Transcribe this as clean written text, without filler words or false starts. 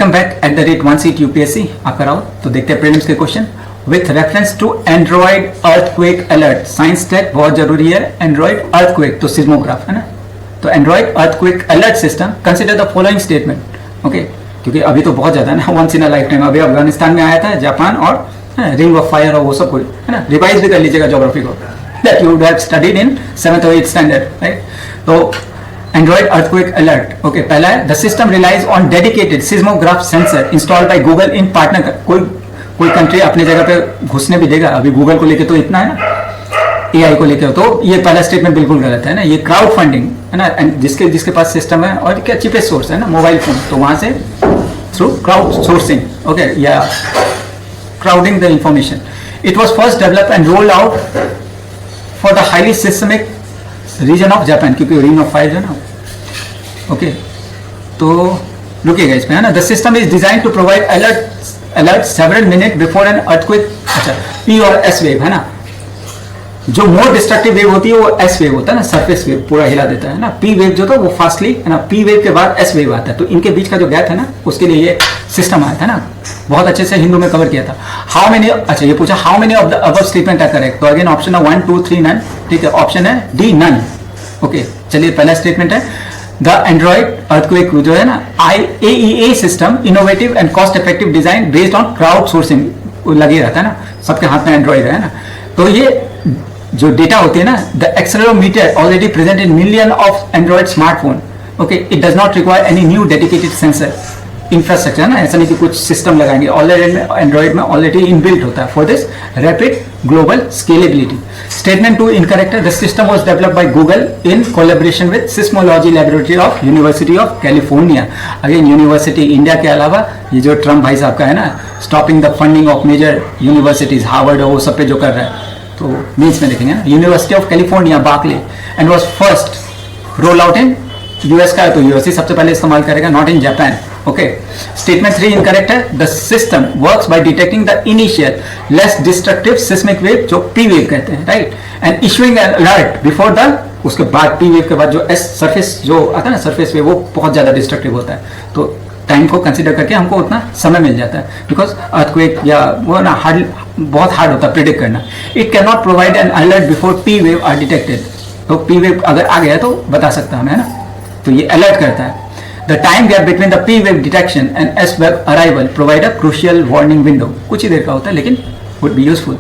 Welcome back @1seat UPSC आपका राहुल। तो देखते हैं प्रीलिम्स के question with reference to Android earthquake alert. Science tech बहुत जरूरी है। एंड्रॉइड अर्थक्वेक तो सिस्मोग्राफ है ना, तो Android earthquake alert system consider the following statement. Okay, क्योंकि अभी तो बहुत ज्यादा है ना, once in a lifetime. अभी अफगानिस्तान में आया था, जापान और रिंग ऑफ फायर और वो सब कुछ है ना। रिवाइज भी कर लीजिएगा ज्योग्राफी को, that you would have studied in 7th और 8th स्टैंडर्ड, राइट। तो एंड्रॉइड अर्थक्वेक अलर्ट, ओके, पहला है the system relies on dedicated seismograph sensor installed by Google in partner. कोई कंट्री अपने जगह पे घुसने भी देगा, अभी गूगल को लेके तो इतना है ना, एआई को लेके, तो ये पहला स्टेटमेंट बिल्कुल गलत है ना। ये क्राउड फंडिंग है ना, एंड जिसके पास सिस्टम है और क्या चीपेस्ट सोर्स है ना, मोबाइल फोन, तो वहां से थ्रू क्राउड सोर्सिंग, ओके, या crowding the information. It was first develop and rolled out for the highly systemic region of Japan, क्योंकि रिंग ऑफ फायर है ना। ओके, तो रुकिएगा इसमें है ना। The system is design to provide alert several minute before an earthquake. अच्छा, P और एस वेव है ना, जो मोर डिस्ट्रक्टिव वेव होती है वो एस वेव होता है ना, सरफेस वेव पूरा हिला देता है ना। पी वेव जो था वो फास्टली है ना, पी वेव के बाद एस वेव आता है, तो इनके बीच का जो गैप है ना, उसके लिए ये सिस्टम आया था ना। बहुत अच्छे से हिंदू में कवर किया था। हाउ मेनी, अच्छा ये पूछा how many of the above statement are correct, तो अगेन ऑप्शन है 1 2 3 नन, ठीक है, ऑप्शन है डी नन। ओके, चलिए पहला स्टेटमेंट है द एंड्रॉइड अर्थक्वेक जो है ना, AEA system innovative and cost effective design based on crowd sourcing लगे रहता है ना, सबके हाथ में एंड्रॉइड है ना। तो ये जो डेटा होती है ना, the accelerometer already present in million of Android smartphone. Okay, it does not require any new dedicated sensor infrastructure है ना, ऐसा नहीं कि कुछ सिस्टम लगाएंगे, ऑलरेडी एंड्रॉइड में ऑलरेडी इनबिल्ट होता है for this rapid global scalability. Statement 2 incorrect है। The system was developed by Google in collaboration with seismology laboratory of University of California. Again university India के अलावा ये जो ट्रम्प भाई साहब का है ना, stopping the funding of major universities, Harvard और वो सब पे जो कर रहा है, तो मीन्स में देखेंगे ना, University of California Berkeley, and was first roll out in US का है, तो यूएस ही सबसे पहले इस्तेमाल करेगा, not in Japan. Okay, statement 3 incorrect है। The system works by detecting the initial less destructive seismic wave, जो पी वेव कहते हैं, right, and issuing alert before the, उसके बाद पी वेव के बाद जो एस सरफेस जो आता है ना, सरफेस वेव, वो बहुत ज्यादा डिस्ट्रक्टिव होता है, तो टाइम को कंसीडर करके हमको उतना समय मिल जाता है, बिकॉज अर्थक्वेक या वो ना हार्ड, बहुत हार्ड होता है प्रिडिक्ट करना। It can not provide an alert before P wave are detected, तो पी वेव अगर आ गया तो बता सकता हमें, है ना, तो ये अलर्ट करता है। The time gap between the P wave detection and S wave arrival provide a crucial warning window, कुछ ही देर का होता है लेकिन वुड बी यूजफुल।